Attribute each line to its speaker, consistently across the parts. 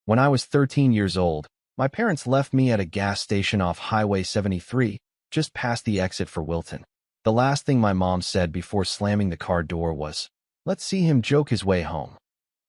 Speaker 1: When I was 13 years old, my parents left me at a gas station off Highway 73, just past the exit for Wilton. The last thing my mom said before slamming the car door was, "Let's see him joke his way home."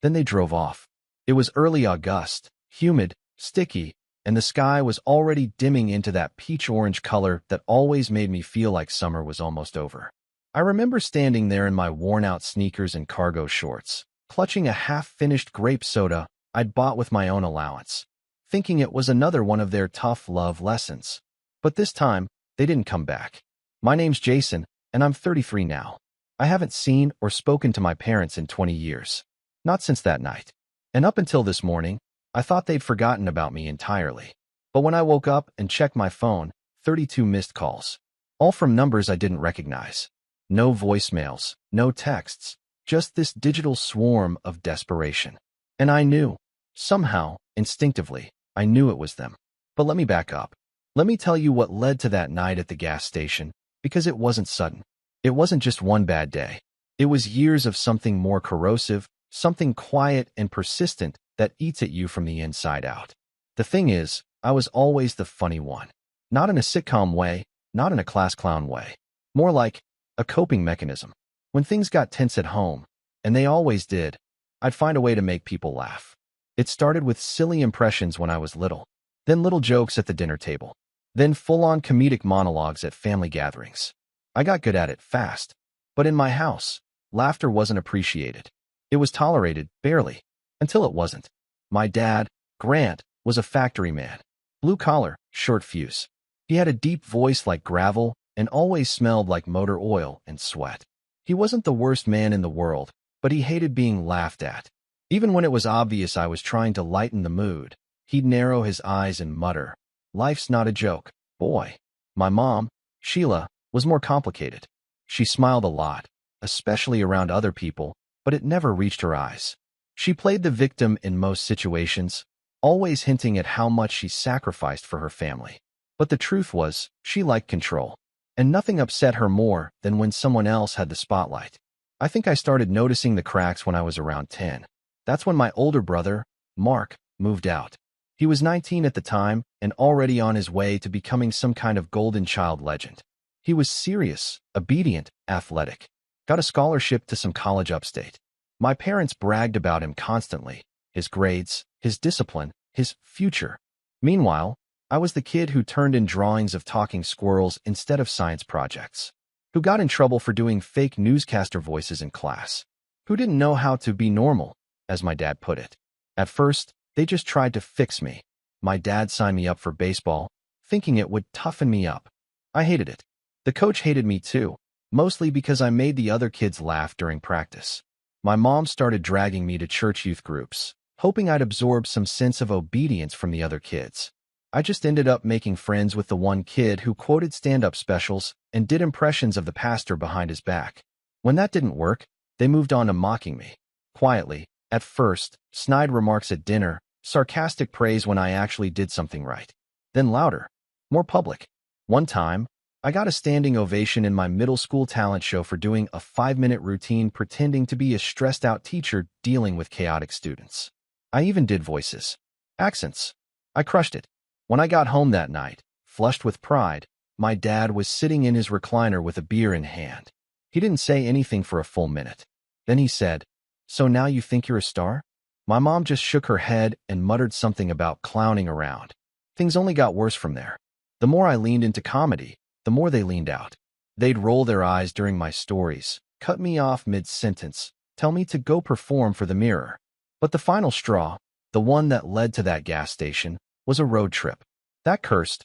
Speaker 1: Then they drove off. It was early August, humid, sticky, and the sky was already dimming into that peach-orange color that always made me feel like summer was almost over. I remember standing there in my worn-out sneakers and cargo shorts, clutching a half-finished grape soda I'd bought with my own allowance, thinking it was another one of their tough love lessons. But this time, they didn't come back. My name's Jason, and I'm 33 now. I haven't seen or spoken to my parents in 20 years. Not since that night. And up until this morning, I thought they'd forgotten about me entirely. But when I woke up and checked my phone, 32 missed calls. All from numbers I didn't recognize. No voicemails, no texts, just this digital swarm of desperation. And I knew, somehow, instinctively, I knew it was them. But let me back up. Let me tell you what led to that night at the gas station, because it wasn't sudden. It wasn't just one bad day. It was years of something more corrosive, something quiet and persistent that eats at you from the inside out. The thing is, I was always the funny one. Not in a sitcom way, not in a class clown way. More like a coping mechanism. When things got tense at home, and they always did, I'd find a way to make people laugh. It started with silly impressions when I was little, then little jokes at the dinner table, then full-on comedic monologues at family gatherings. I got good at it fast, but in my house, laughter wasn't appreciated. It was tolerated, barely, until it wasn't. My dad, Grant, was a factory man. Blue collar, short fuse. He had a deep voice like gravel and always smelled like motor oil and sweat. He wasn't the worst man in the world, but he hated being laughed at. Even when it was obvious I was trying to lighten the mood, he'd narrow his eyes and mutter, "Life's not a joke, boy." My mom, Sheila, was more complicated. She smiled a lot, especially around other people, but it never reached her eyes. She played the victim in most situations, always hinting at how much she sacrificed for her family. But the truth was, she liked control, and nothing upset her more than when someone else had the spotlight. I think I started noticing the cracks when I was around 10. That's when my older brother, Mark, moved out. He was 19 at the time and already on his way to becoming some kind of golden child legend. He was serious, obedient, athletic. Got a scholarship to some college upstate. My parents bragged about him constantly, his grades, his discipline, his future. Meanwhile, I was the kid who turned in drawings of talking squirrels instead of science projects, who got in trouble for doing fake newscaster voices in class, who didn't know how to be normal, as my dad put it. At first, they just tried to fix me. My dad signed me up for baseball, thinking it would toughen me up. I hated it. The coach hated me too, mostly because I made the other kids laugh during practice. My mom started dragging me to church youth groups, hoping I'd absorb some sense of obedience from the other kids. I just ended up making friends with the one kid who quoted stand-up specials and did impressions of the pastor behind his back. When that didn't work, they moved on to mocking me. Quietly, at first, snide remarks at dinner, sarcastic praise when I actually did something right. Then louder, more public. One time, I got a standing ovation in my middle school talent show for doing a 5-minute routine pretending to be a stressed-out teacher dealing with chaotic students. I even did voices. Accents. I crushed it. When I got home that night, flushed with pride, my dad was sitting in his recliner with a beer in hand. He didn't say anything for a full minute. Then he said, "So now you think you're a star?" My mom just shook her head and muttered something about clowning around. Things only got worse from there. The more I leaned into comedy, the more they leaned out. They'd roll their eyes during my stories, cut me off mid-sentence, tell me to go perform for the Mirror. But the final straw, the one that led to that gas station, was a road trip. That cursed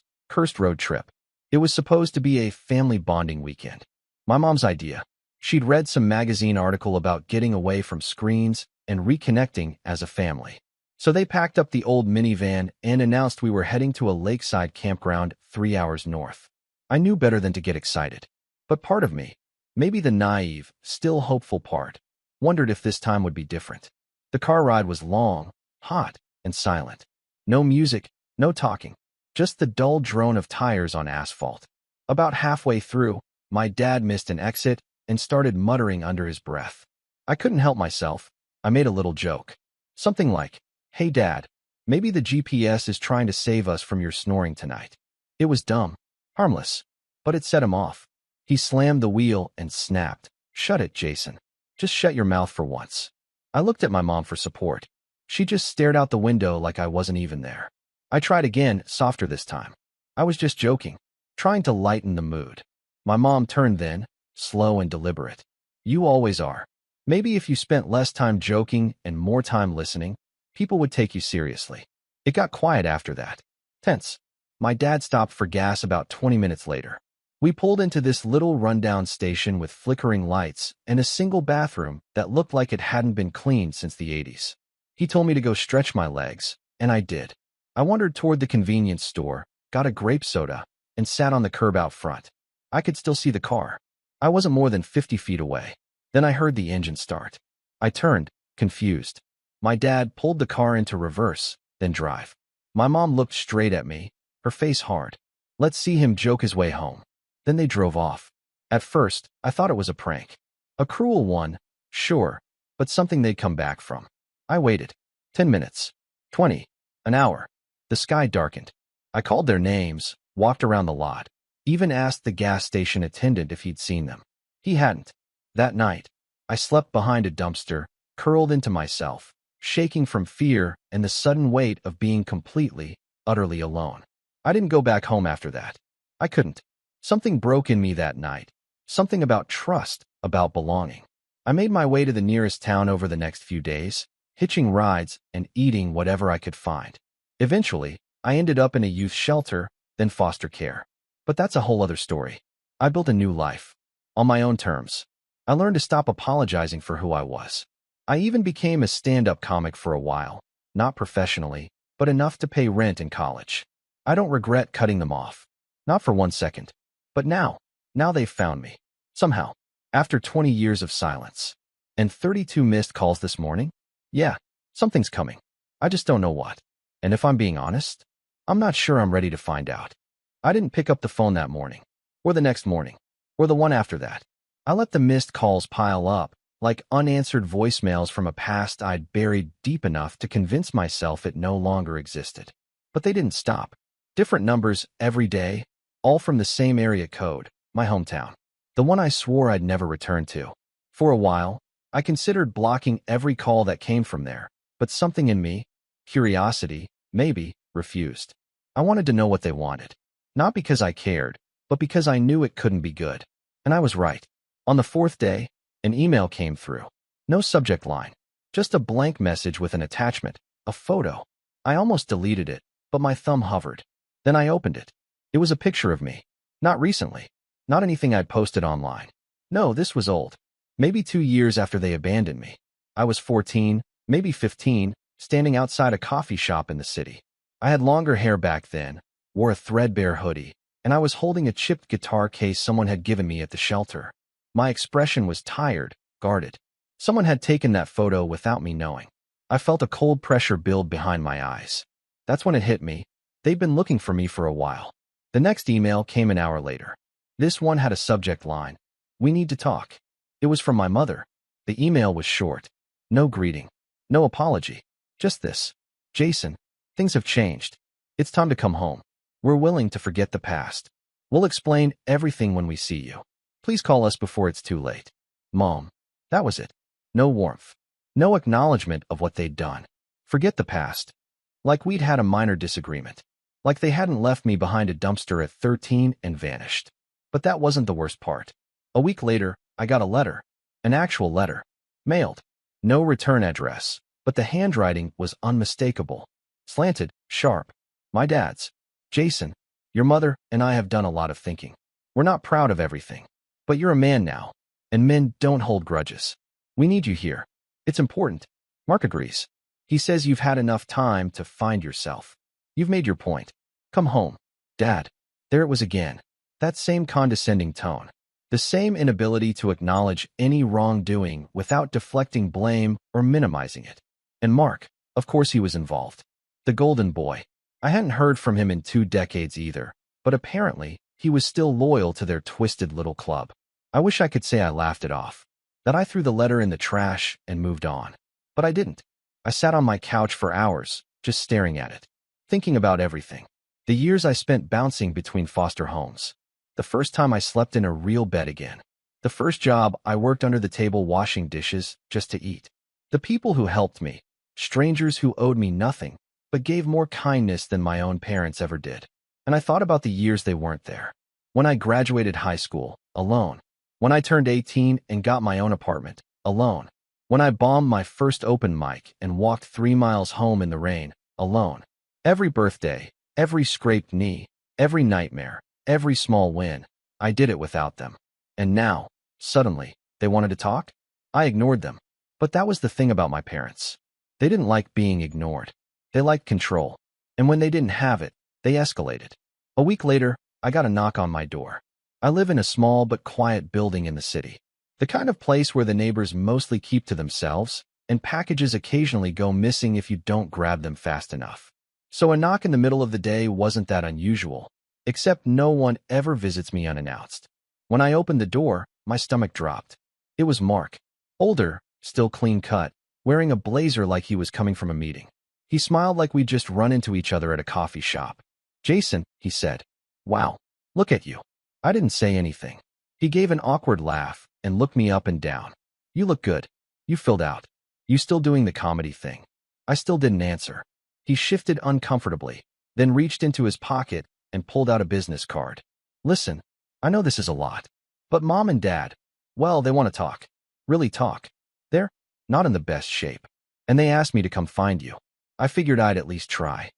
Speaker 1: road trip. It was supposed to be a family bonding weekend. My mom's idea. She'd read some magazine article about getting away from screens and reconnecting as a family. So they packed up the old minivan and announced we were heading to a lakeside campground 3 hours north. I knew better than to get excited. But part of me, maybe the naive, still hopeful part, wondered if this time would be different. The car ride was long, hot, and silent. No music, no talking, just the dull drone of tires on asphalt. About halfway through, my dad missed an exit and started muttering under his breath. I couldn't help myself. I made a little joke. Something like, "Hey Dad, Maybe the GPS is trying to save us from your snoring tonight. It was dumb, harmless, but it set him off. He slammed the wheel and snapped. Shut it, Jason. Just shut your mouth for once. I looked at my mom for support. She just stared out the window like I wasn't even there. I tried again, softer this time. I was just joking, trying to lighten the mood. My mom turned then, slow and deliberate. You always are. Maybe if you spent less time joking and more time listening, people would take you seriously. It got quiet after that. Tense. My dad stopped for gas about 20 minutes later. We pulled into this little rundown station with flickering lights and a single bathroom that looked like it hadn't been cleaned since the 80s. He told me to go stretch my legs, and I did. I wandered toward the convenience store, got a grape soda, and sat on the curb out front. I could still see the car. I wasn't more than 50 feet away. Then I heard the engine start. I turned, confused. My dad pulled the car into reverse, then drive. My mom looked straight at me, her face hard. Let's see him joke his way home. Then they drove off. At first, I thought it was a prank. A cruel one, sure, but something they'd come back from. I waited. 10 minutes. 20. An hour. The sky darkened. I called their names, walked around the lot, even asked the gas station attendant if he'd seen them. He hadn't. That night, I slept behind a dumpster, curled into myself, shaking from fear and the sudden weight of being completely, utterly alone. I didn't go back home after that. I couldn't. Something broke in me that night. Something about trust, about belonging. I made my way to the nearest town over the next few days, hitching rides and eating whatever I could find. Eventually, I ended up in a youth shelter, then foster care. But that's a whole other story. I built a new life. On my own terms. I learned to stop apologizing for who I was. I even became a stand-up comic for a while. Not professionally, but enough to pay rent in college. I don't regret cutting them off. Not for 1 second. But now they've found me. Somehow. After 20 years of silence. And 32 missed calls this morning? Yeah, something's coming. I just don't know what. And if I'm being honest, I'm not sure I'm ready to find out. I didn't pick up the phone that morning, or the next morning, or the one after that. I let the missed calls pile up, like unanswered voicemails from a past I'd buried deep enough to convince myself it no longer existed. But they didn't stop. Different numbers every day, all from the same area code, my hometown. The one I swore I'd never return to. For a while, I considered blocking every call that came from there, but something in me, curiosity, maybe, refused. I wanted to know what they wanted. Not because I cared, but because I knew it couldn't be good. And I was right. On the 4th day, an email came through. No subject line. Just a blank message with an attachment, a photo. I almost deleted it, but my thumb hovered. Then I opened it. It was a picture of me. Not recently. Not anything I'd posted online. No, this was old. Maybe 2 years after they abandoned me. I was 14, maybe 15, standing outside a coffee shop in the city. I had longer hair back then, wore a threadbare hoodie, and I was holding a chipped guitar case someone had given me at the shelter. My expression was tired, guarded. Someone had taken that photo without me knowing. I felt a cold pressure build behind my eyes. That's when it hit me. They'd been looking for me for a while. The next email came an hour later. This one had a subject line. We need to talk. It was from my mother. The email was short. No greeting. No apology. Just this. Jason, things have changed. It's time to come home. We're willing to forget the past. We'll explain everything when we see you. Please call us before it's too late. Mom. That was it. No warmth. No acknowledgement of what they'd done. Forget the past. Like we'd had a minor disagreement. Like they hadn't left me behind a dumpster at 13 and vanished. But that wasn't the worst part. A week later, I got a letter. An actual letter. Mailed. No return address, but the handwriting was unmistakable. Slanted, sharp. My dad's. Jason, your mother and I have done a lot of thinking. We're not proud of everything. But you're a man now. And men don't hold grudges. We need you here. It's important. Mark agrees. He says you've had enough time to find yourself. You've made your point. Come home. Dad. There it was again. That same condescending tone. The same inability to acknowledge any wrongdoing without deflecting blame or minimizing it. And Mark, of course he was involved. The golden boy. I hadn't heard from him in 2 decades either, but apparently he was still loyal to their twisted little club. I wish I could say I laughed it off, that I threw the letter in the trash and moved on. But I didn't. I sat on my couch for hours, just staring at it, thinking about everything. The years I spent bouncing between foster homes. The first time I slept in a real bed again. The first job I worked under the table washing dishes just to eat. The people who helped me, strangers who owed me nothing, but gave more kindness than my own parents ever did. And I thought about the years they weren't there. When I graduated high school, alone. When I turned 18 and got my own apartment, alone. When I bombed my first open mic and walked 3 miles home in the rain, alone. Every birthday, every scraped knee, every nightmare, every small win, I did it without them. And now, suddenly, they wanted to talk? I ignored them. But that was the thing about my parents. They didn't like being ignored. They liked control. And when they didn't have it, they escalated. A week later, I got a knock on my door. I live in a small but quiet building in the city. The kind of place where the neighbors mostly keep to themselves, and packages occasionally go missing if you don't grab them fast enough. So a knock in the middle of the day wasn't that unusual, except no one ever visits me unannounced. When I opened the door, my stomach dropped. It was Mark. Older, still clean-cut, wearing a blazer like he was coming from a meeting. He smiled like we'd just run into each other at a coffee shop. "Jason," he said. "Wow, look at you." I didn't say anything. He gave an awkward laugh and looked me up and down. "You look good. You filled out. You still doing the comedy thing?" I still didn't answer. He shifted uncomfortably, then reached into his pocket and pulled out a business card. "Listen, I know this is a lot, but Mom and Dad, well, they want to talk. Really talk. They're not in the best shape. And they asked me to come find you. I figured I'd at least try."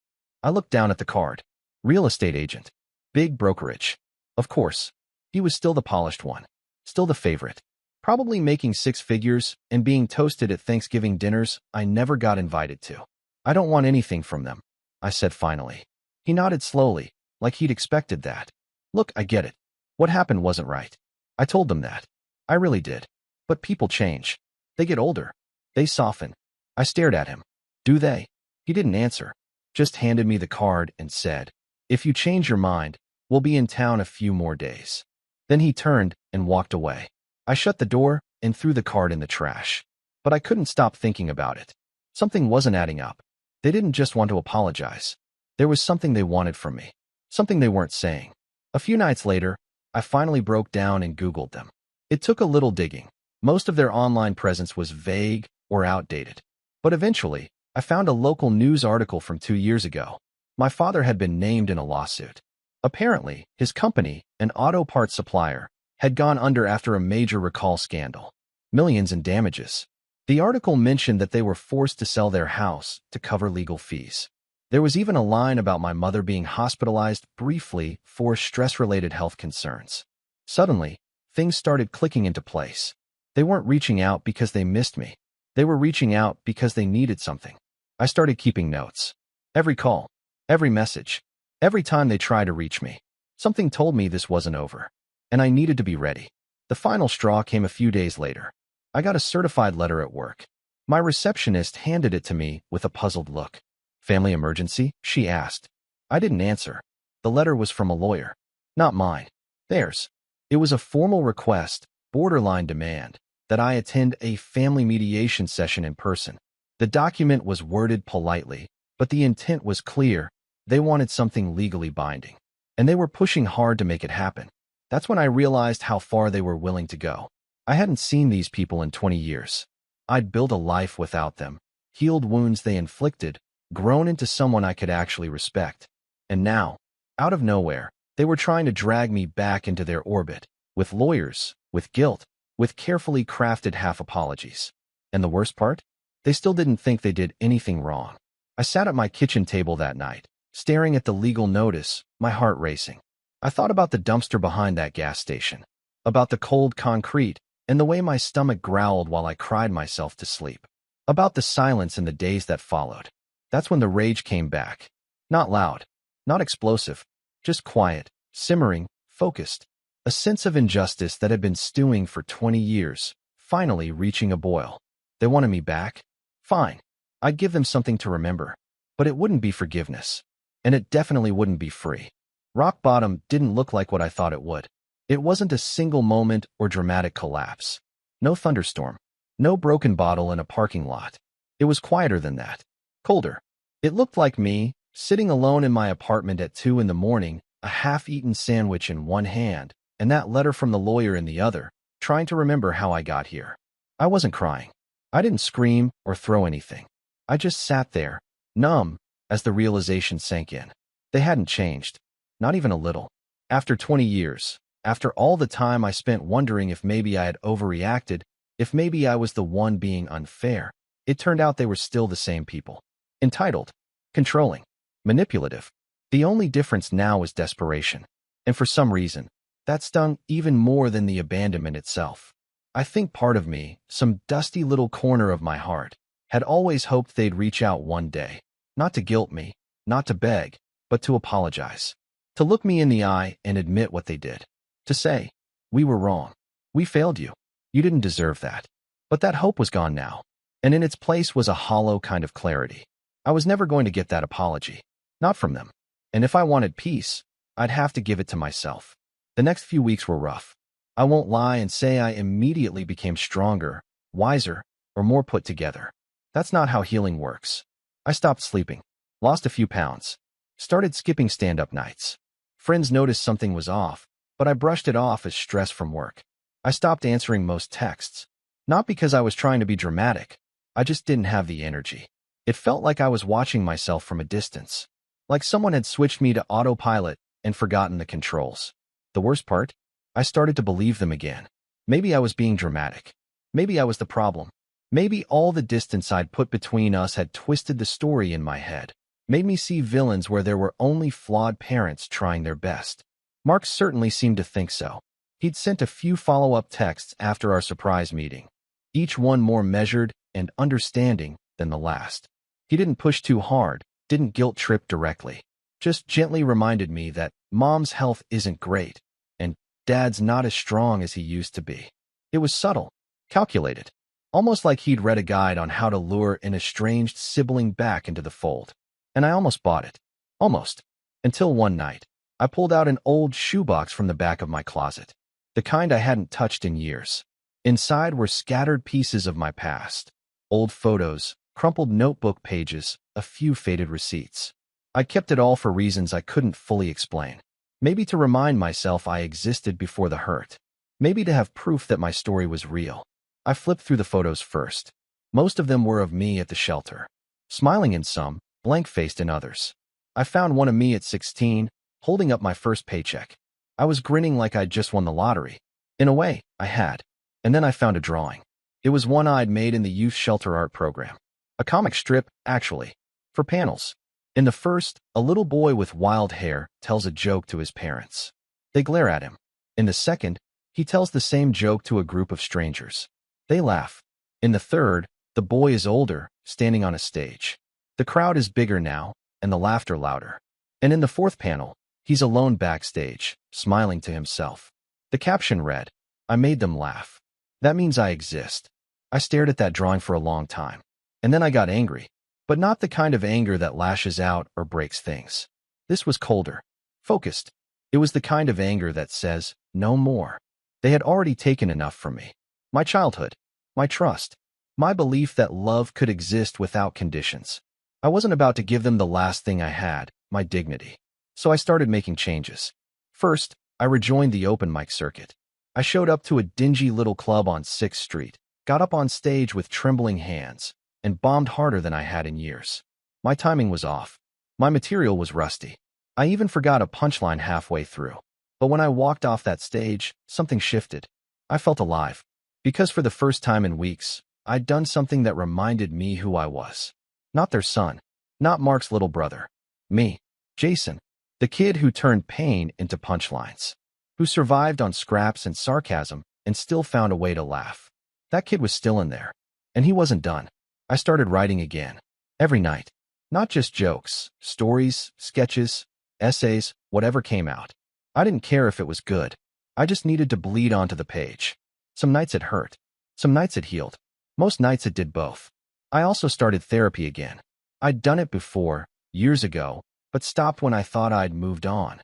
Speaker 1: I looked down at the card. Real estate agent. Big brokerage. Of course. He was still the polished one. Still the favorite. Probably making 6 figures and being toasted at Thanksgiving dinners I never got invited to. "I don't want anything from them," I said finally. He nodded slowly, like he'd expected that. "Look, I get it. What happened wasn't right. I told them that. I really did. But people change. They get older. They soften." I stared at him. "Do they?" He didn't answer. Just handed me the card and said, "If you change your mind, we'll be in town a few more days." Then he turned and walked away. I shut the door and threw the card in the trash. But I couldn't stop thinking about it. Something wasn't adding up. They didn't just want to apologize. There was something they wanted from me. Something they weren't saying. A few nights later, I finally broke down and Googled them. It took a little digging. Most of their online presence was vague or outdated. But eventually, I found a local news article from 2 years ago. My father had been named in a lawsuit. Apparently, his company, an auto parts supplier, had gone under after a major recall scandal. Millions in damages. The article mentioned that they were forced to sell their house to cover legal fees. There was even a line about my mother being hospitalized briefly for stress-related health concerns. Suddenly, things started clicking into place. They weren't reaching out because they missed me. They were reaching out because they needed something. I started keeping notes. Every call, every message, every time they tried to reach me. Something told me this wasn't over, and I needed to be ready. The final straw came a few days later. I got a certified letter at work. My receptionist handed it to me with a puzzled look. "Family emergency?" she asked. I didn't answer. The letter was from a lawyer. Not mine. Theirs. It was a formal request, borderline demand, that I attend a family mediation session in person. The document was worded politely, but the intent was clear. They wanted something legally binding, and they were pushing hard to make it happen. That's when I realized how far they were willing to go. I hadn't seen these people in 20 years. I'd built a life without them, healed wounds they inflicted, grown into someone I could actually respect. And now, out of nowhere, they were trying to drag me back into their orbit, with lawyers, with guilt, with carefully crafted half-apologies. And the worst part? They still didn't think they did anything wrong. I sat at my kitchen table that night, staring at the legal notice, my heart racing. I thought about the dumpster behind that gas station, about the cold concrete, and the way my stomach growled while I cried myself to sleep, about the silence in the days that followed. That's when the rage came back. Not loud, not explosive, just quiet, simmering, focused. A sense of injustice that had been stewing for 20 years, finally reaching a boil. They wanted me back? Fine. I'd give them something to remember. But it wouldn't be forgiveness. And it definitely wouldn't be free. Rock bottom didn't look like what I thought it would. It wasn't a single moment or dramatic collapse. No thunderstorm. No broken bottle in a parking lot. It was quieter than that. Colder. It looked like me, sitting alone in my apartment at 2 in the morning, a half-eaten sandwich in one hand, and that letter from the lawyer in the other, trying to remember how I got here. I wasn't crying. I didn't scream or throw anything. I just sat there, numb, as the realization sank in. They hadn't changed. Not even a little. After 20 years, after all the time I spent wondering if maybe I had overreacted, if maybe I was the one being unfair, it turned out they were still the same people. Entitled, controlling, manipulative. The only difference now was desperation. And for some reason, that stung even more than the abandonment itself. I think part of me, some dusty little corner of my heart, had always hoped they'd reach out one day, not to guilt me, not to beg, but to apologize. To look me in the eye and admit what they did. To say, we were wrong. We failed you. You didn't deserve that. But that hope was gone now. And in its place was a hollow kind of clarity. I was never going to get that apology. Not from them. And if I wanted peace, I'd have to give it to myself. The next few weeks were rough. I won't lie and say I immediately became stronger, wiser, or more put together. That's not how healing works. I stopped sleeping, lost a few pounds, started skipping stand-up nights. Friends noticed something was off, but I brushed it off as stress from work. I stopped answering most texts. Not because I was trying to be dramatic. I just didn't have the energy. It felt like I was watching myself from a distance. Like someone had switched me to autopilot and forgotten the controls. The worst part? I started to believe them again. Maybe I was being dramatic. Maybe I was the problem. Maybe all the distance I'd put between us had twisted the story in my head, made me see villains where there were only flawed parents trying their best. Mark certainly seemed to think so. He'd sent a few follow-up texts after our surprise meeting, each one more measured and understanding than the last. He didn't push too hard, didn't guilt-trip directly, just gently reminded me that Mom's health isn't great, and Dad's not as strong as he used to be. It was subtle, calculated, almost like he'd read a guide on how to lure an estranged sibling back into the fold. And I almost bought it. Almost. Until one night, I pulled out an old shoebox from the back of my closet. The kind I hadn't touched in years. Inside were scattered pieces of my past. Old photos, crumpled notebook pages, a few faded receipts. I kept it all for reasons I couldn't fully explain. Maybe to remind myself I existed before the hurt. Maybe to have proof that my story was real. I flipped through the photos first. Most of them were of me at the shelter. Smiling in some, blank-faced in others. I found one of me at 16, holding up my first paycheck. I was grinning like I'd just won the lottery. In a way, I had. And then I found a drawing. It was one I'd made in the youth shelter art program. A comic strip, actually, for panels. In the first, a little boy with wild hair tells a joke to his parents. They glare at him. In the second, he tells the same joke to a group of strangers. They laugh. In the third, the boy is older, standing on a stage. The crowd is bigger now, and the laughter louder. And in the fourth panel, he's alone backstage, smiling to himself. The caption read, "I made them laugh. That means I exist." I stared at that drawing for a long time. And then I got angry. But not the kind of anger that lashes out or breaks things. This was colder. Focused. It was the kind of anger that says, no more. They had already taken enough from me. My childhood. My trust. My belief that love could exist without conditions. I wasn't about to give them the last thing I had, my dignity. So I started making changes. First, I rejoined the open mic circuit. I showed up to a dingy little club on 6th Street, got up on stage with trembling hands, and bombed harder than I had in years. My timing was off. My material was rusty. I even forgot a punchline halfway through. But when I walked off that stage, something shifted. I felt alive. Because for the first time in weeks, I'd done something that reminded me who I was. Not their son. Not Mark's little brother. Me. Jason. The kid who turned pain into punchlines. Who survived on scraps and sarcasm and still found a way to laugh. That kid was still in there. And he wasn't done. I started writing again. Every night. Not just jokes, stories, sketches, essays, whatever came out. I didn't care if it was good. I just needed to bleed onto the page. Some nights it hurt. Some nights it healed. Most nights it did both. I also started therapy again. I'd done it before, years ago, but stopped when I thought I'd moved on.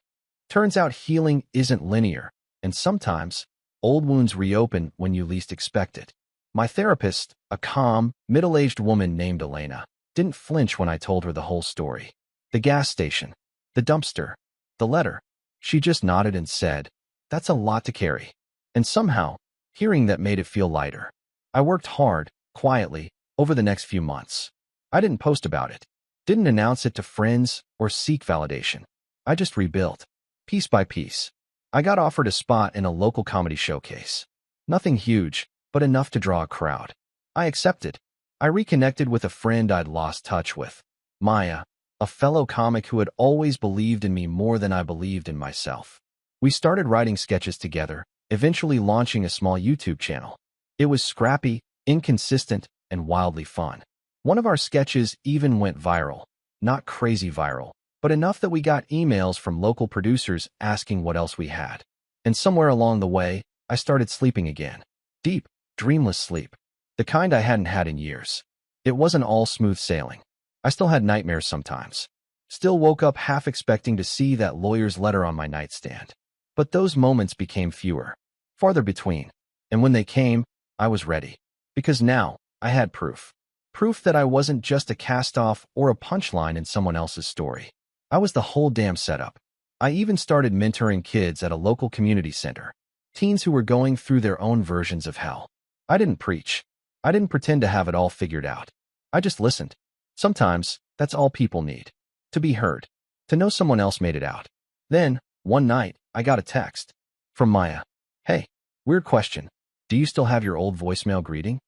Speaker 1: Turns out healing isn't linear, and sometimes, old wounds reopen when you least expect it. My therapist, a calm, middle-aged woman named Elena, didn't flinch when I told her the whole story. The gas station, the dumpster, the letter. She just nodded and said, "That's a lot to carry." And somehow, hearing that made it feel lighter. I worked hard, quietly, over the next few months. I didn't post about it, didn't announce it to friends or seek validation. I just rebuilt, piece by piece. I got offered a spot in a local comedy showcase. Nothing huge, but enough to draw a crowd. I accepted. I reconnected with a friend I'd lost touch with, Maya, a fellow comic who had always believed in me more than I believed in myself. We started writing sketches together, eventually launching a small YouTube channel. It was scrappy, inconsistent, and wildly fun. One of our sketches even went viral. Not crazy viral, but enough that we got emails from local producers asking what else we had. And somewhere along the way, I started sleeping again. Deep, dreamless sleep. The kind I hadn't had in years. It wasn't all smooth sailing. I still had nightmares sometimes. Still woke up half expecting to see that lawyer's letter on my nightstand. But those moments became fewer, farther between. And when they came, I was ready. Because now, I had proof. Proof that I wasn't just a cast-off or a punchline in someone else's story. I was the whole damn setup. I even started mentoring kids at a local community center. Teens who were going through their own versions of hell. I didn't preach. I didn't pretend to have it all figured out. I just listened. Sometimes, that's all people need. To be heard. To know someone else made it out. Then, one night, I got a text. From Maya. "Hey, weird question. Do you still have your old voicemail greeting?"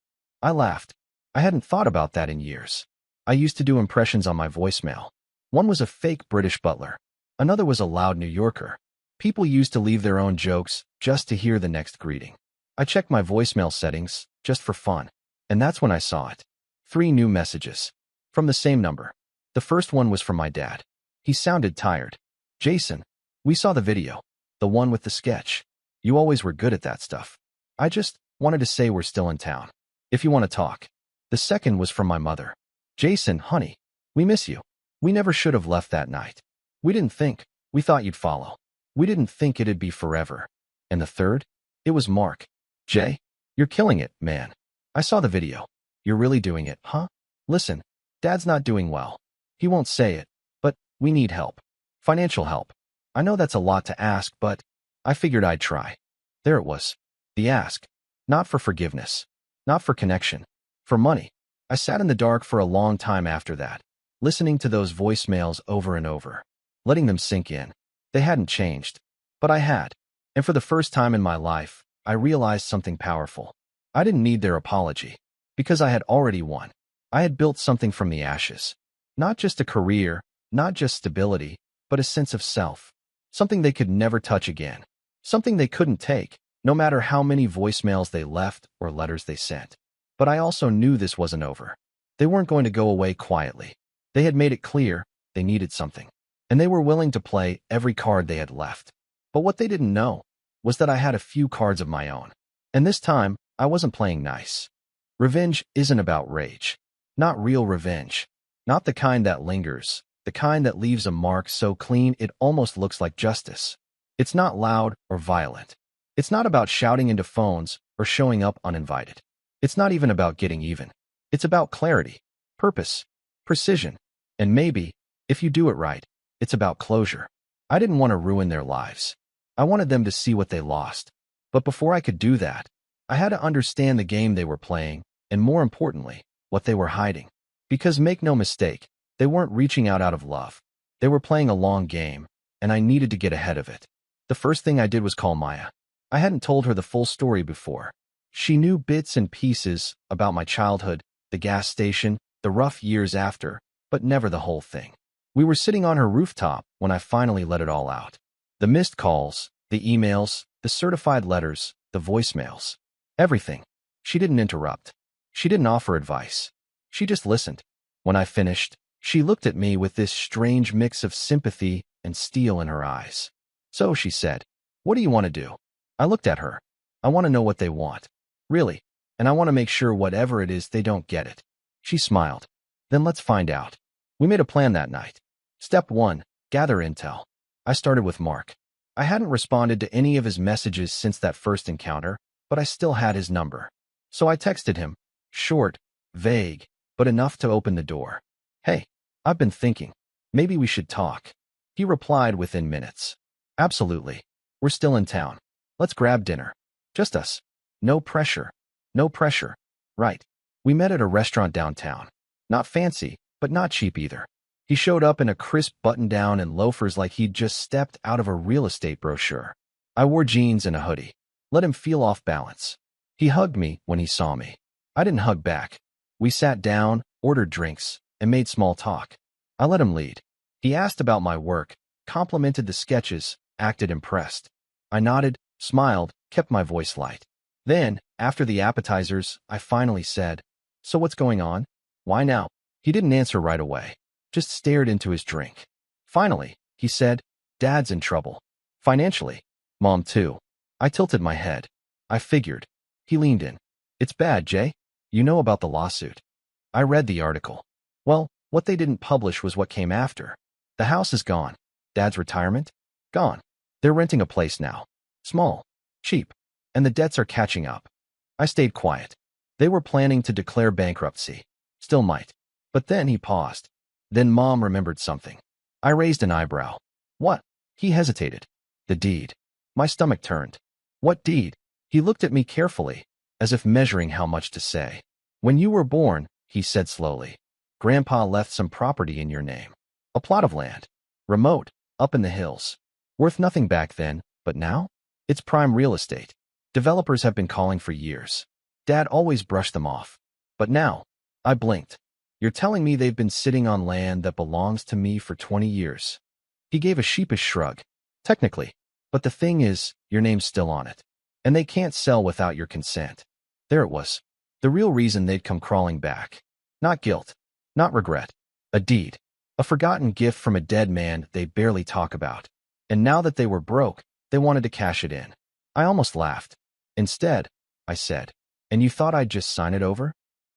Speaker 1: I laughed. I hadn't thought about that in years. I used to do impressions on my voicemail. One was a fake British butler. Another was a loud New Yorker. People used to leave their own jokes just to hear the next greeting. I checked my voicemail settings, just for fun. And that's when I saw it. 3 new messages. From the same number. The first one was from my dad. He sounded tired. "Jason, we saw the video. The one with the sketch. You always were good at that stuff. I just wanted to say we're still in town. If you want to talk." The second was from my mother. "Jason, honey, we miss you. We never should have left that night. We didn't think. We thought you'd follow. We didn't think it'd be forever." And the third? It was Mark. "Jay, you're killing it, man. I saw the video. You're really doing it, huh? Listen, Dad's not doing well. He won't say it, but we need help. Financial help. I know that's a lot to ask, but I figured I'd try." There it was. The ask. Not for forgiveness. Not for connection. For money. I sat in the dark for a long time after that, listening to those voicemails over and over, letting them sink in. They hadn't changed, but I had. And for the first time in my life, I realized something powerful. I didn't need their apology, because I had already won. I had built something from the ashes. Not just a career, not just stability, but a sense of self. Something they could never touch again. Something they couldn't take, no matter how many voicemails they left or letters they sent. But I also knew this wasn't over. They weren't going to go away quietly. They had made it clear they needed something. And they were willing to play every card they had left. But what they didn't know was that I had a few cards of my own. And this time, I wasn't playing nice. Revenge isn't about rage. Not real revenge. Not the kind that lingers. The kind that leaves a mark so clean it almost looks like justice. It's not loud or violent. It's not about shouting into phones or showing up uninvited. It's not even about getting even. It's about clarity, purpose, precision, and maybe, if you do it right, it's about closure. I didn't want to ruin their lives. I wanted them to see what they lost. But before I could do that, I had to understand the game they were playing, and more importantly, what they were hiding. Because make no mistake, they weren't reaching out of love. They were playing a long game, and I needed to get ahead of it. The first thing I did was call Maya. I hadn't told her the full story before. She knew bits and pieces about my childhood, the gas station, the rough years after, but never the whole thing. We were sitting on her rooftop when I finally let it all out. The missed calls, the emails, the certified letters, the voicemails. Everything. She didn't interrupt. She didn't offer advice. She just listened. When I finished, she looked at me with this strange mix of sympathy and steel in her eyes. "So," she said, "what do you want to do?" I looked at her. "I want to know what they want. Really. And I want to make sure whatever it is they don't get it." She smiled. "Then let's find out." We made a plan that night. Step 1. Gather intel. I started with Mark. I hadn't responded to any of his messages since that first encounter, but I still had his number. So I texted him. Short, vague, but enough to open the door. Hey, I've been thinking. Maybe we should talk. He replied within minutes. Absolutely. We're still in town. Let's grab dinner. Just us. No pressure. No pressure. Right. We met at a restaurant downtown. Not fancy, but not cheap either. He showed up in a crisp button-down and loafers like he'd just stepped out of a real estate brochure. I wore jeans and a hoodie. Let him feel off balance. He hugged me when he saw me. I didn't hug back. We sat down, ordered drinks, and made small talk. I let him lead. He asked about my work, complimented the sketches, acted impressed. I nodded, smiled, kept my voice light. Then, after the appetizers, I finally said, "So what's going on? Why now?" He didn't answer right away, just stared into his drink. Finally, he said, "Dad's in trouble. Financially. Mom too." I tilted my head. I figured. He leaned in. "It's bad, Jay. You know about the lawsuit." I read the article. Well, what they didn't publish was what came after. The house is gone. Dad's retirement? Gone. They're renting a place now. Small. Cheap. And the debts are catching up. I stayed quiet. They were planning to declare bankruptcy. Still might. But then he paused. Then Mom remembered something. I raised an eyebrow. What? He hesitated. The deed. My stomach turned. What deed? He looked at me carefully, as if measuring how much to say. When you were born, he said slowly, Grandpa left some property in your name. A plot of land. Remote, up in the hills. Worth nothing back then, but now? It's prime real estate. Developers have been calling for years. Dad always brushed them off. But now, I blinked. You're telling me they've been sitting on land that belongs to me for 20 years. He gave a sheepish shrug. Technically. But the thing is, your name's still on it. And they can't sell without your consent. There it was. The real reason they'd come crawling back. Not guilt. Not regret. A deed. A forgotten gift from a dead man they barely talk about. And now that they were broke, they wanted to cash it in. I almost laughed. Instead, I said, "And you thought I'd just sign it over?"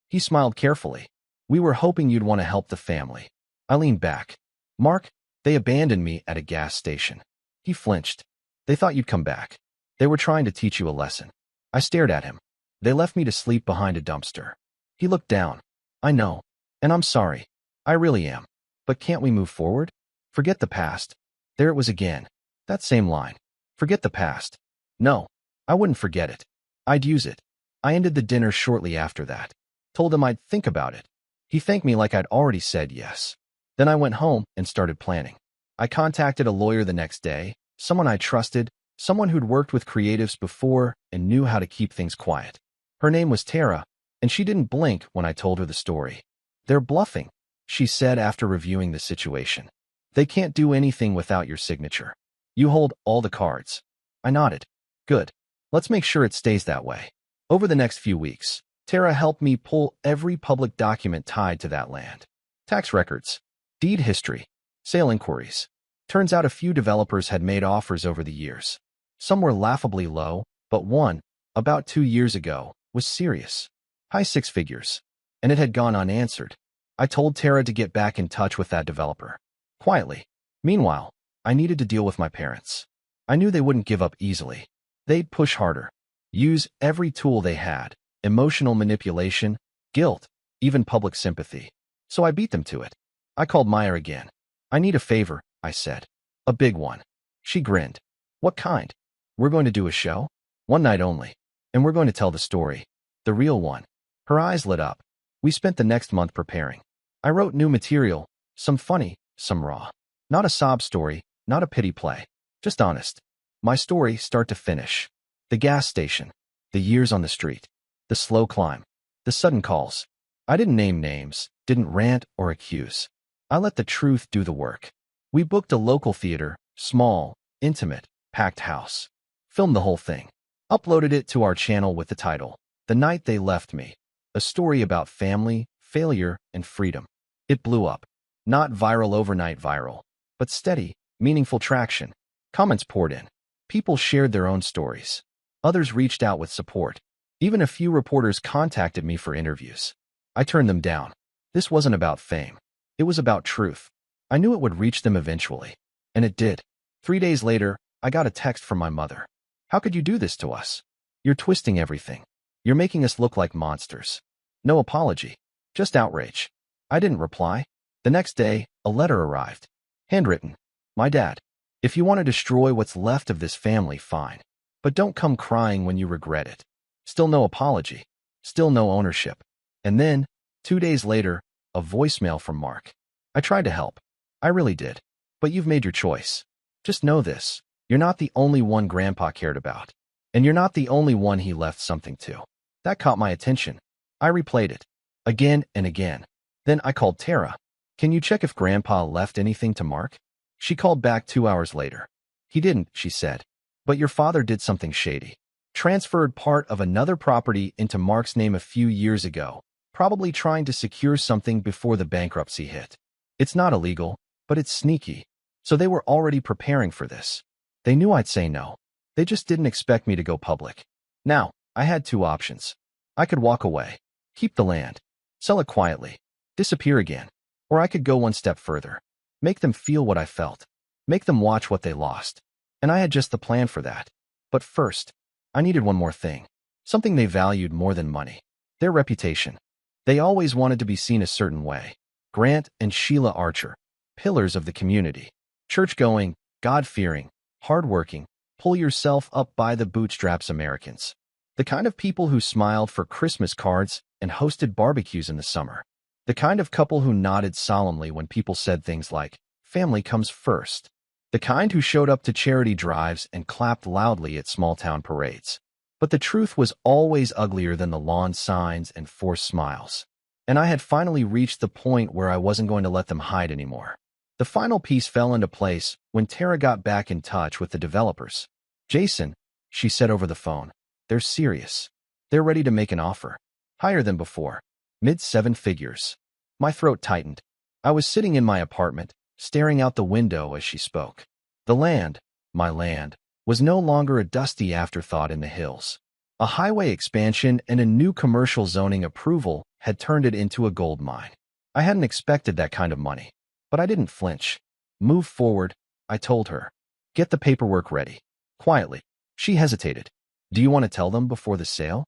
Speaker 1: He smiled carefully. "We were hoping you'd want to help the family." I leaned back. "Mark, they abandoned me at a gas station." He flinched. "They thought you'd come back. They were trying to teach you a lesson." I stared at him. "They left me to sleep behind a dumpster." He looked down. "I know. And I'm sorry. I really am. But can't we move forward? Forget the past." There it was again. That same line. Forget the past. No, I wouldn't forget it. I'd use it. I ended the dinner shortly after that. Told him I'd think about it. He thanked me like I'd already said yes. Then I went home and started planning. I contacted a lawyer the next day, someone I trusted, someone who'd worked with creatives before and knew how to keep things quiet. Her name was Tara, and she didn't blink when I told her the story. "They're bluffing," she said after reviewing the situation. "They can't do anything without your signature. You hold all the cards." I nodded. "Good. Let's make sure it stays that way." Over the next few weeks, Tara helped me pull every public document tied to that land. Tax records, deed history, sale inquiries. Turns out a few developers had made offers over the years. Some were laughably low, but one, about 2 years ago, was serious. High six figures. And it had gone unanswered. I told Tara to get back in touch with that developer. Quietly. Meanwhile, I needed to deal with my parents. I knew they wouldn't give up easily. They'd push harder. Use every tool they had. Emotional manipulation, guilt, even public sympathy. So I beat them to it. I called Meyer again. "I need a favor," I said. "A big one." She grinned. "What kind?" "We're going to do a show. One night only. And we're going to tell the story. The real one." Her eyes lit up. We spent the next month preparing. I wrote new material, some funny, some raw. Not a sob story, not a pity play. Just honest. My story, start to finish. The gas station. The years on the street. The slow climb. The sudden calls. I didn't name names, didn't rant or accuse. I let the truth do the work. We booked a local theater, small, intimate, packed house. Filmed the whole thing. Uploaded it to our channel with the title, The Night They Left Me. A story about family, failure, and freedom. It blew up. Not viral overnight viral, but steady, meaningful traction. Comments poured in. People shared their own stories. Others reached out with support. Even a few reporters contacted me for interviews. I turned them down. This wasn't about fame. It was about truth. I knew it would reach them eventually. And it did. 3 days later, I got a text from my mother. "How could you do this to us? You're twisting everything. You're making us look like monsters." No apology. Just outrage. I didn't reply. The next day, a letter arrived. Handwritten. My dad. If you want to destroy what's left of this family, fine. But don't come crying when you regret it. Still no apology. Still no ownership. And then, 2 days later, a voicemail from Mark. I tried to help. I really did. But you've made your choice. Just know this. You're not the only one Grandpa cared about. And you're not the only one he left something to. That caught my attention. I replayed it. Again and again. Then I called Tara. Can you check if Grandpa left anything to Mark? She called back 2 hours later. He didn't, she said. But your father did something shady. Transferred part of another property into Mark's name a few years ago, probably trying to secure something before the bankruptcy hit. It's not illegal, but it's sneaky. So they were already preparing for this. They knew I'd say no. They just didn't expect me to go public. Now, I had 2 options. I could walk away, keep the land, sell it quietly, disappear again. Or I could go one step further. Make them feel what I felt. Make them watch what they lost. And I had just the plan for that. But first, I needed one more thing. Something they valued more than money. Their reputation. They always wanted to be seen a certain way. Grant and Sheila Archer. Pillars of the community. Church-going, God-fearing, hard-working, pull yourself up by the bootstraps Americans. The kind of people who smiled for Christmas cards and hosted barbecues in the summer. The kind of couple who nodded solemnly when people said things like, family comes first. The kind who showed up to charity drives and clapped loudly at small-town parades. But the truth was always uglier than the lawn signs and forced smiles. And I had finally reached the point where I wasn't going to let them hide anymore. The final piece fell into place when Tara got back in touch with the developers. Jason, she said over the phone, they're serious. They're ready to make an offer. Higher than before. Mid-7 figures. My throat tightened. I was sitting in my apartment, staring out the window as she spoke. The land, my land, was no longer a dusty afterthought in the hills. A highway expansion and a new commercial zoning approval had turned it into a gold mine. I hadn't expected that kind of money, but I didn't flinch. Move forward, I told her. Get the paperwork ready. Quietly. She hesitated. Do you want to tell them before the sale?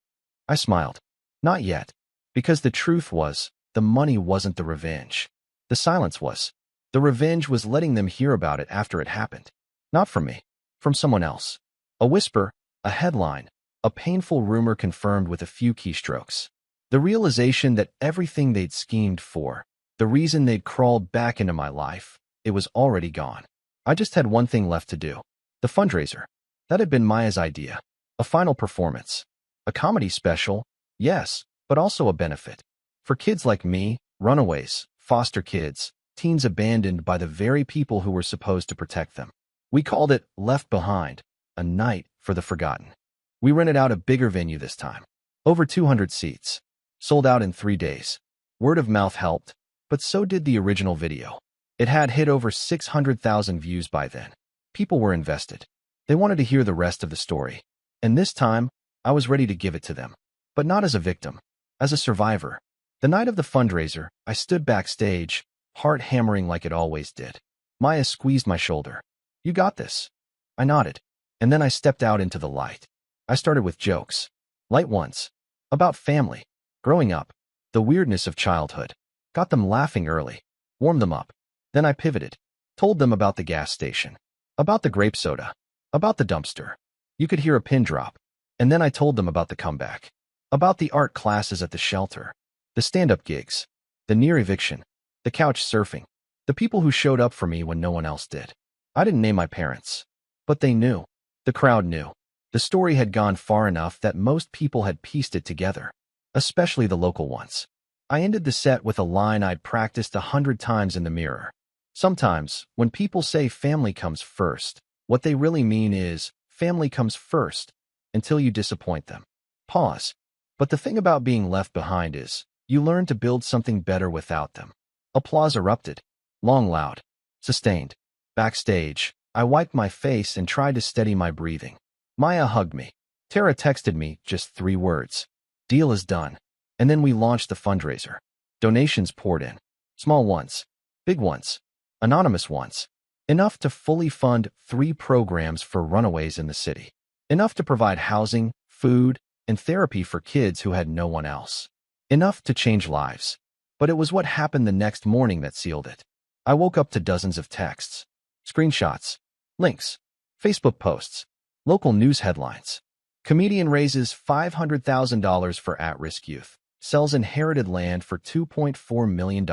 Speaker 1: I smiled. Not yet. Because the truth was, the money wasn't the revenge. The silence was. The revenge was letting them hear about it after it happened. Not from me. From someone else. A whisper, a headline, a painful rumor confirmed with a few keystrokes. The realization that everything they'd schemed for, the reason they'd crawled back into my life, it was already gone. I just had one thing left to do. The fundraiser. That had been Maya's idea. A final performance. A comedy special, yes, but also a benefit. For kids like me, runaways, foster kids, teens abandoned by the very people who were supposed to protect them. We called it Left Behind, a night for the forgotten. We rented out a bigger venue this time. Over 200 seats. Sold out in 3 days. Word of mouth helped, but so did the original video. It had hit over 600,000 views by then. People were invested. They wanted to hear the rest of the story. And this time, I was ready to give it to them. But not as a victim. As a survivor. The night of the fundraiser, I stood backstage, heart hammering like it always did. Maya squeezed my shoulder. You got this. I nodded. And then I stepped out into the light. I started with jokes. Light ones. About family. Growing up. The weirdness of childhood. Got them laughing early. Warmed them up. Then I pivoted. Told them about the gas station. About the grape soda. About the dumpster. You could hear a pin drop. And then I told them about the comeback. About the art classes at the shelter. The stand-up gigs. The near eviction. The couch surfing. The people who showed up for me when no one else did. I didn't name my parents. But they knew. The crowd knew. The story had gone far enough that most people had pieced it together. Especially the local ones. I ended the set with a line I'd practiced 100 times in the mirror. Sometimes, when people say family comes first, what they really mean is, family comes first, until you disappoint them. Pause. But the thing about being left behind is, you learn to build something better without them. Applause erupted. Long, loud. Sustained. Backstage, I wiped my face and tried to steady my breathing. Maya hugged me. Tara texted me just 3 words. Deal is done. And then we launched the fundraiser. Donations poured in. Small ones. Big ones. Anonymous ones. Enough to fully fund 3 programs for runaways in the city. Enough to provide housing, food, and therapy for kids who had no one else. Enough to change lives. But it was what happened the next morning that sealed it. I woke up to dozens of texts, screenshots, links, Facebook posts, local news headlines. Comedian raises $500,000 for at-risk youth. Sells inherited land for $2.4 million.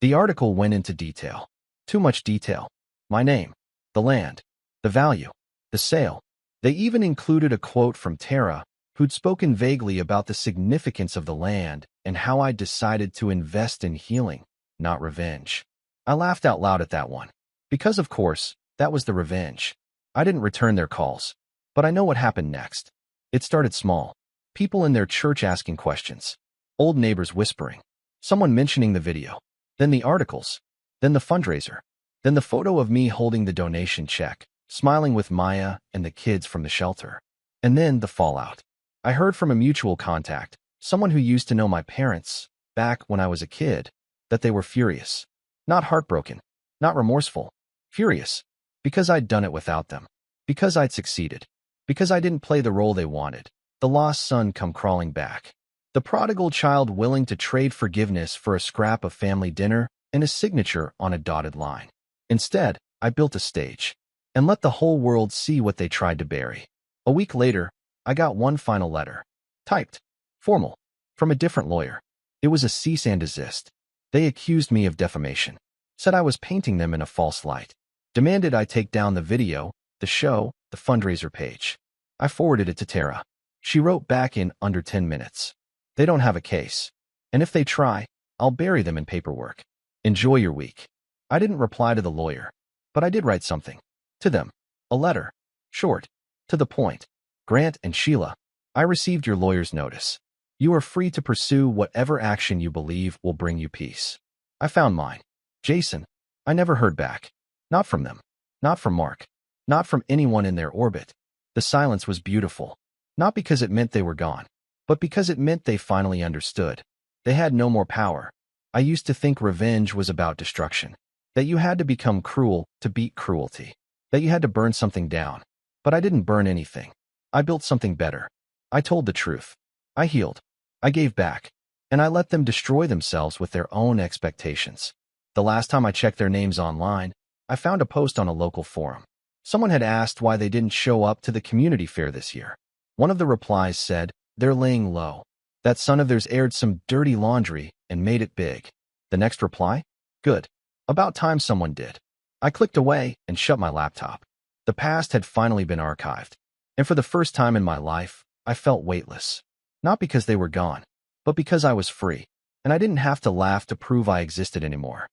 Speaker 1: The article went into detail. Too much detail. My name, the land, the value, the sale. They even included a quote from Tara, who'd spoken vaguely about the significance of the land and how I decided to invest in healing, not revenge. I laughed out loud at that one. Because, of course, that was the revenge. I didn't return their calls. But I know what happened next. It started small. People in their church asking questions. Old neighbors whispering. Someone mentioning the video. Then the articles. Then the fundraiser. Then the photo of me holding the donation check, smiling with Maya and the kids from the shelter. And then the fallout. I heard from a mutual contact, someone who used to know my parents, back when I was a kid, that they were furious. Not heartbroken. Not remorseful. Furious. Because I'd done it without them. Because I'd succeeded. Because I didn't play the role they wanted. The lost son come crawling back. The prodigal child willing to trade forgiveness for a scrap of family dinner and a signature on a dotted line. Instead, I built a stage and let the whole world see what they tried to bury. A week later, I got one final letter. Typed. Formal. From a different lawyer. It was a cease and desist. They accused me of defamation. Said I was painting them in a false light. Demanded I take down the video, the show, the fundraiser page. I forwarded it to Tara. She wrote back in under 10 minutes. They don't have a case. And if they try, I'll bury them in paperwork. Enjoy your week. I didn't reply to the lawyer, but I did write something. To them. A letter. Short. To the point. Grant and Sheila, I received your lawyer's notice. You are free to pursue whatever action you believe will bring you peace. I found mine. Jason. I never heard back. Not from them. Not from Mark. Not from anyone in their orbit. The silence was beautiful. Not because it meant they were gone, but because it meant they finally understood. They had no more power. I used to think revenge was about destruction. That you had to become cruel to beat cruelty. That you had to burn something down. But I didn't burn anything. I built something better. I told the truth. I healed. I gave back. And I let them destroy themselves with their own expectations. The last time I checked their names online, I found a post on a local forum. Someone had asked why they didn't show up to the community fair this year. One of the replies said, they're laying low. That son of theirs aired some dirty laundry and made it big. The next reply? Good. About time someone did. I clicked away and shut my laptop. The past had finally been archived. And for the first time in my life, I felt weightless. Not because they were gone, but because I was free. And I didn't have to laugh to prove I existed anymore.